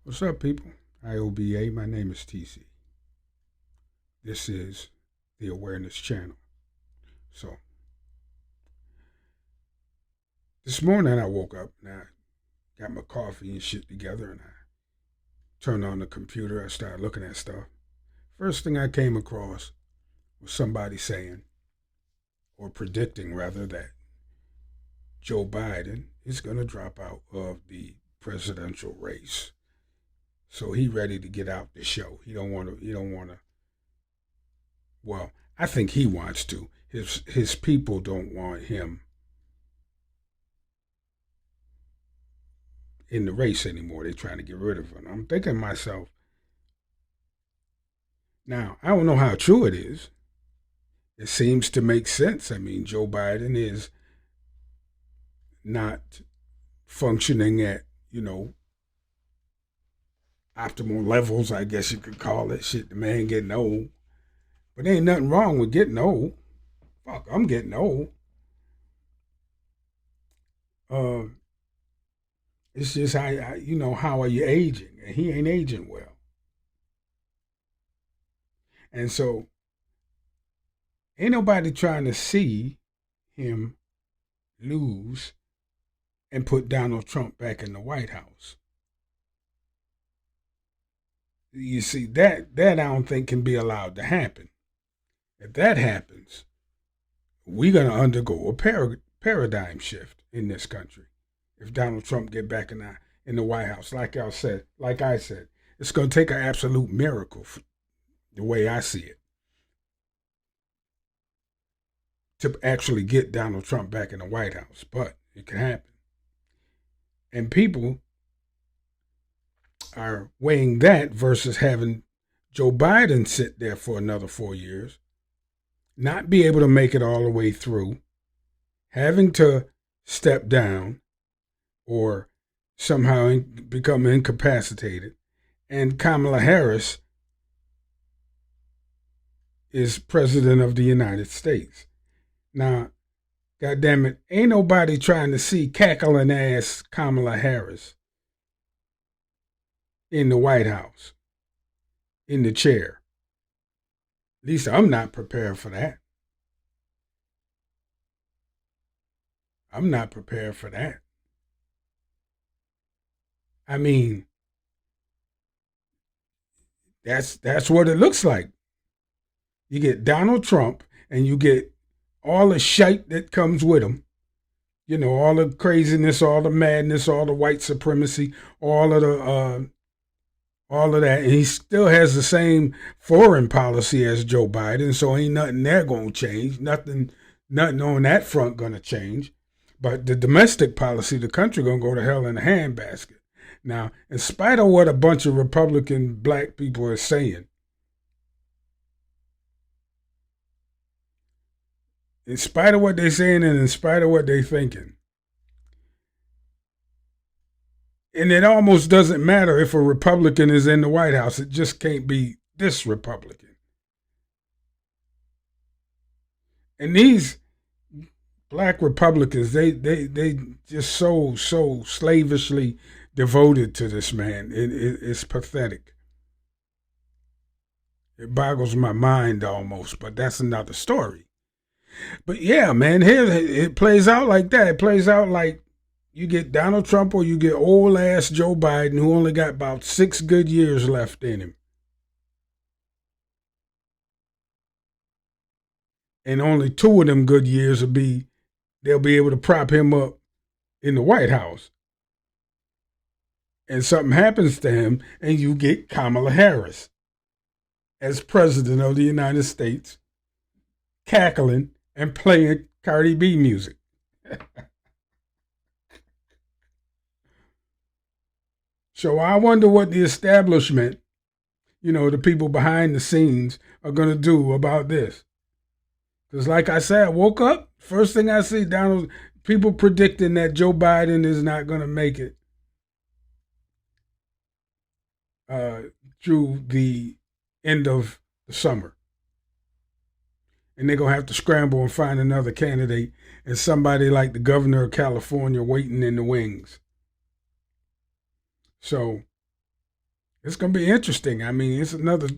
What's up, people? IOBA, my name is TC. This is the Awareness Channel. So, this morning I woke up and I got my coffee and shit together and I turned on the computer. I started looking at stuff. First thing I came across was somebody saying, or predicting rather, that Joe Biden is going to drop out of the presidential race. So he ready to get out the show. He don't want to. He don't want to. Well, I think he wants to. His people don't want him in the race anymore. They're trying to get rid of him. I'm thinking to myself, now I don't know how true it is. It seems to make sense. I mean, Joe Biden is not functioning at optimal levels, I guess you could call it. Shit, the man getting old. But there ain't nothing wrong with getting old. Fuck, I'm getting old. Uh, it's just how are you aging? And he ain't aging well. And so ain't nobody trying to see him lose and put Donald Trump back in the White House. You see, that I don't think can be allowed to happen. If that happens, we're going to undergo a paradigm shift in this country. If Donald Trump get back in the White House, like I said, it's going to take an absolute miracle, the way I see it, to actually get Donald Trump back in the White House. But it can happen. And people are weighing that versus having Joe Biden sit there for another 4 years, not be able to make it all the way through, having to step down or somehow become incapacitated, and Kamala Harris is president of the United States. Now, goddamn it, ain't nobody trying to see cackling ass Kamala Harris in the White House, in the chair. At least I'm not prepared for that. I'm not prepared for that. I mean, that's what it looks like. You get Donald Trump and you get all the shite that comes with him. All the craziness, all the madness, all the white supremacy, all of that. And he still has the same foreign policy as Joe Biden, so ain't nothing there going to change. Nothing on that front going to change. But the domestic policy, the country going to go to hell in a handbasket. Now, in spite of what a bunch of Republican black people are saying, in spite of what they're saying and in spite of what they're thinking, and it almost doesn't matter if a Republican is in the White House. It just can't be this Republican. And these black Republicans, they just so slavishly devoted to this man. It's pathetic. It boggles my mind almost, but that's another story. But yeah, man, here it plays out like that. It plays out like you get Donald Trump or you get old ass Joe Biden, who only got about 6 good years left in him. And only 2 of them good years they'll be able to prop him up in the White House. And something happens to him and you get Kamala Harris as president of the United States, cackling and playing Cardi B music. So I wonder what the establishment, the people behind the scenes are going to do about this. Because like I said, I woke up, first thing I see, people predicting that Joe Biden is not going to make it through the end of the summer. And they're going to have to scramble and find another candidate, and somebody like the governor of California waiting in the wings. So It's going to be interesting. I mean, it's another,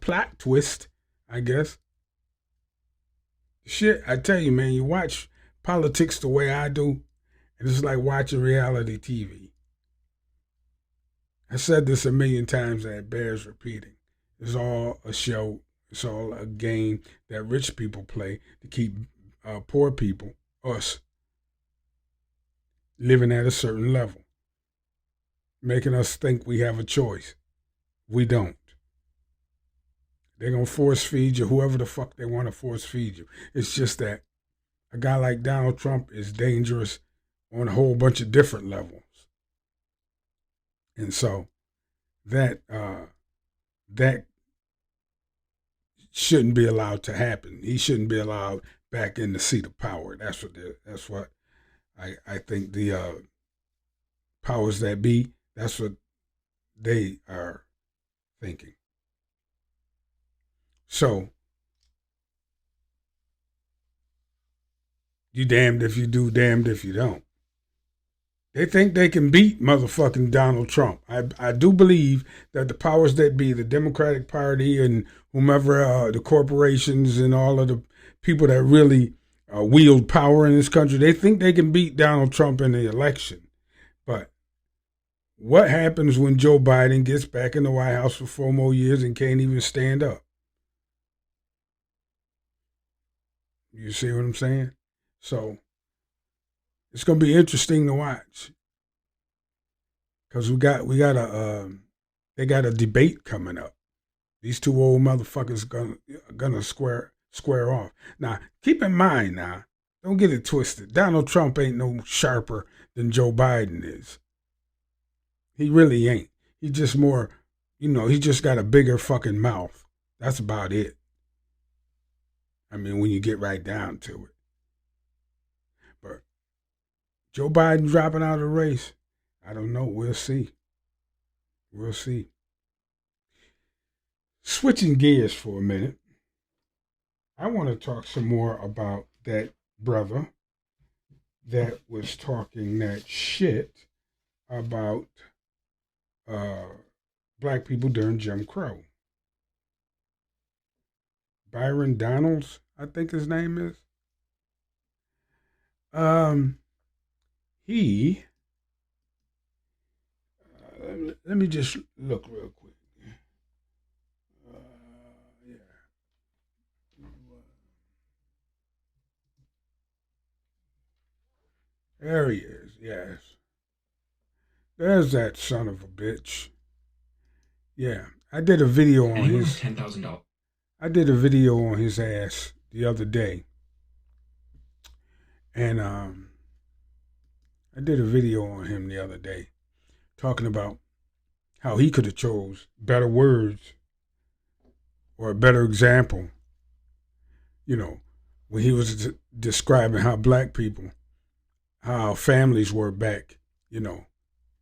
plot twist, I guess. Shit, I tell you, man, you watch politics the way I do, and it's like watching reality TV. I said this a million times and it bears repeating. It's all a show. It's all a game that rich people play to keep poor people, us, living at a certain level, making us think we have a choice. We don't. They're going to force feed you whoever the fuck they want to force feed you. It's just that a guy like Donald Trump is dangerous on a whole bunch of different levels. And so that shouldn't be allowed to happen. He shouldn't be allowed back in the seat of power. That's what I think the powers that be, that's what they are thinking. So, you damned if you do, damned if you don't. They think they can beat motherfucking Donald Trump. I do believe that the powers that be, the Democratic Party and whomever, the corporations and all of the people that really wield power in this country, they think they can beat Donald Trump in the election. But what happens when Joe Biden gets back in the White House for 4 more years and can't even stand up? You see what I'm saying? So it's going to be interesting to watch because they got a debate coming up. These two old motherfuckers gonna square off. Now, keep in mind now, don't get it twisted. Donald Trump ain't no sharper than Joe Biden is. He really ain't. He just more, he just got a bigger fucking mouth. That's about it. I mean, when you get right down to it. But Joe Biden dropping out of the race, I don't know. We'll see. We'll see. Switching gears for a minute, I want to talk some more about that brother that was talking that shit about black people during Jim Crow. Byron Donalds, I think his name is. He, let me just look real quick. Yeah. There he is, yes. There's that son of a bitch. Yeah, I did a video on his $10,000. I did a video on his ass the other day. And I did a video on him the other day talking about how he could have chose better words or a better example, when he was describing how black people, how our families were back,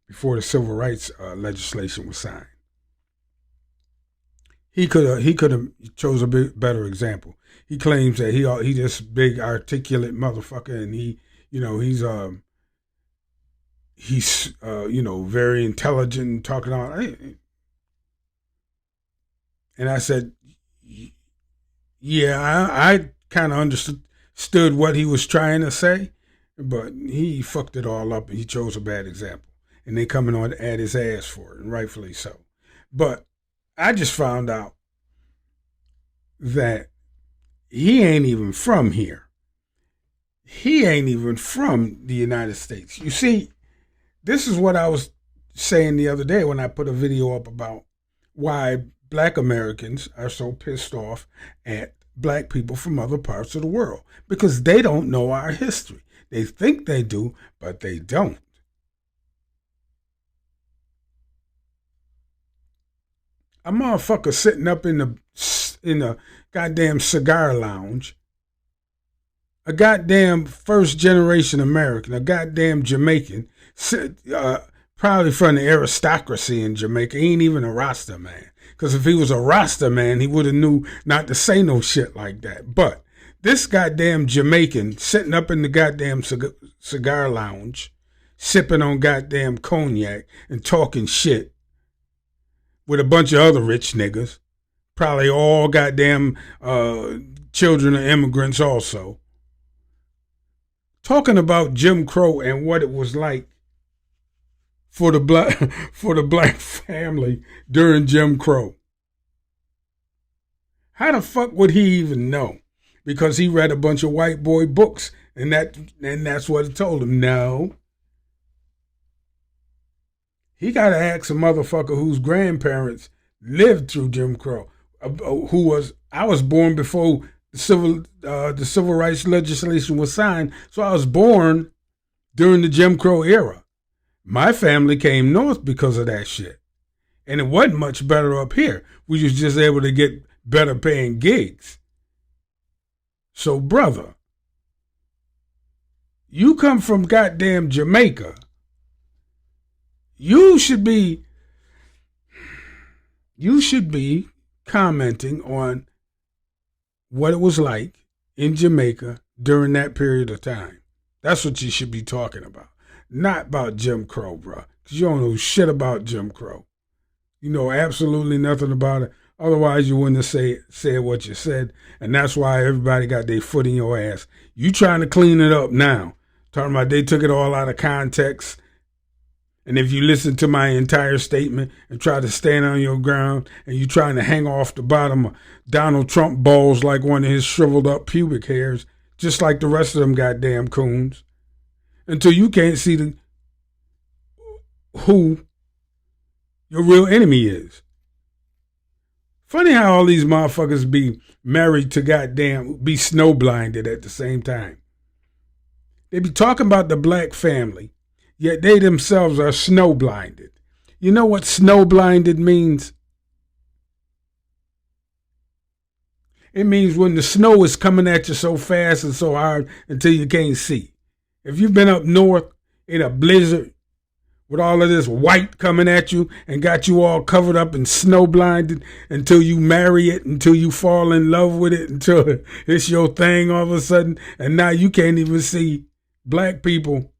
before the civil rights legislation was signed. He could have chose a bit better example. He claims that he this big articulate motherfucker, and he's very intelligent and talking all. And I said, yeah, I kind of understood what he was trying to say, but he fucked it all up and he chose a bad example. And they coming on at his ass for it, and rightfully so. But I just found out that he ain't even from here. He ain't even from the United States. You see, this is what I was saying the other day when I put a video up about why black Americans are so pissed off at black people from other parts of the world. Because they don't know our history. They think they do, but they don't. A motherfucker sitting up in the goddamn cigar lounge, a goddamn first generation American, a goddamn Jamaican, probably from the aristocracy in Jamaica. He ain't even a Rasta man. Because if he was a Rasta man, he would have knew not to say no shit like that. But this goddamn Jamaican sitting up in the goddamn cigar lounge, sipping on goddamn cognac and talking shit, with a bunch of other rich niggas. Probably all goddamn children of immigrants also. Talking about Jim Crow and what it was like for the black family during Jim Crow. How the fuck would he even know? Because he read a bunch of white boy books, and that's what it told him. No. He got to ask a motherfucker whose grandparents lived through Jim Crow, I was born before the civil rights legislation was signed, so I was born during the Jim Crow era. My family came north because of that shit, and it wasn't much better up here. We was just able to get better paying gigs. So, brother, you come from goddamn Jamaica. You should be commenting on what it was like in Jamaica during that period of time. That's what you should be talking about. Not about Jim Crow, bro. Because you don't know shit about Jim Crow. You know absolutely nothing about it. Otherwise, you wouldn't have said what you said. And that's why everybody got their foot in your ass. You trying to clean it up now. Talking about they took it all out of context. And if you listen to my entire statement and try to stand on your ground and you trying to hang off the bottom of Donald Trump balls like one of his shriveled up pubic hairs, just like the rest of them goddamn coons, until you can't see who your real enemy is. Funny how all these motherfuckers be married to be snow blinded at the same time. They be talking about the black family, yet they themselves are snow blinded. You know what snow blinded means? It means when the snow is coming at you so fast and so hard until you can't see. If you've been up north in a blizzard with all of this white coming at you and got you all covered up and snow blinded until you marry it, until you fall in love with it, until it's your thing all of a sudden, and now you can't even see black people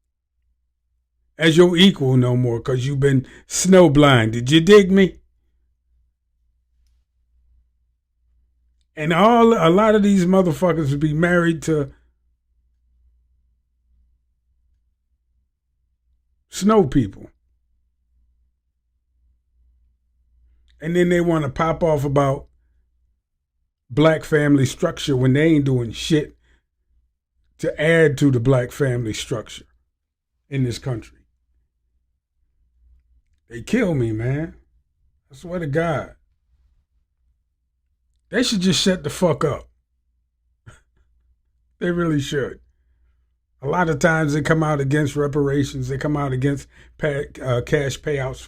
as your equal no more because you've been snow blinded. You dig me? And a lot of these motherfuckers would be married to snow people. And then they want to pop off about black family structure when they ain't doing shit to add to the black family structure in this country. They kill me, man. I swear to God. They should just shut the fuck up. They really should. A lot of times they come out against reparations. They come out against cash payouts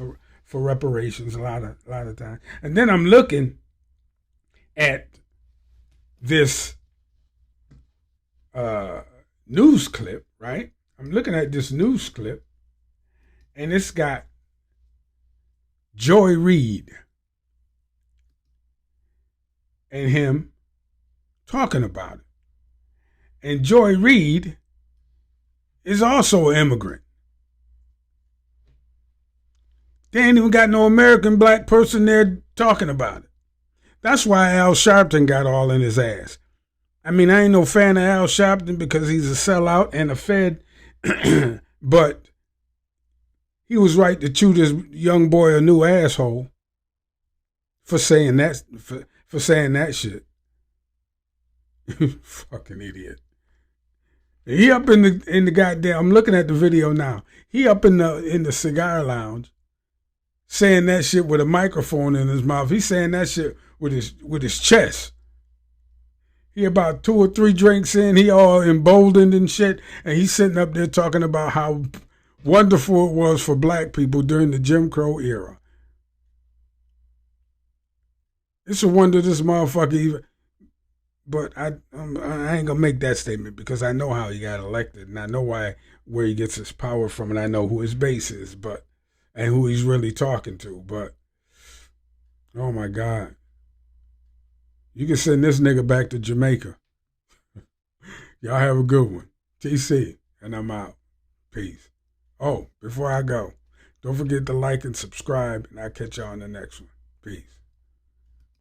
for reparations a lot of times. And then I'm looking at this news clip, right? I'm looking at this news clip, and it's got Joy Reid and him talking about it. And Joy Reid is also an immigrant. They ain't even got no American black person there talking about it. That's why Al Sharpton got all in his ass. I mean, I ain't no fan of Al Sharpton because he's a sellout and a Fed, but he was right to chew this young boy a new asshole for saying that for saying that shit. Fucking idiot. He up in the goddamn. I'm looking at the video now. He up in the cigar lounge, saying that shit with a microphone in his mouth. He's saying that shit with his chest. He about 2 or 3 drinks in. He all emboldened and shit, and he's sitting up there talking about how wonderful it was for black people during the Jim Crow era. It's a wonder this motherfucker even. But I ain't gonna make that statement because I know how he got elected and I know where he gets his power from and I know who his base is, and who he's really talking to. But oh my God, you can send this nigga back to Jamaica. Y'all have a good one. TC, and I'm out. Peace. Oh, before I go, don't forget to like and subscribe, and I'll catch y'all on the next one. Peace.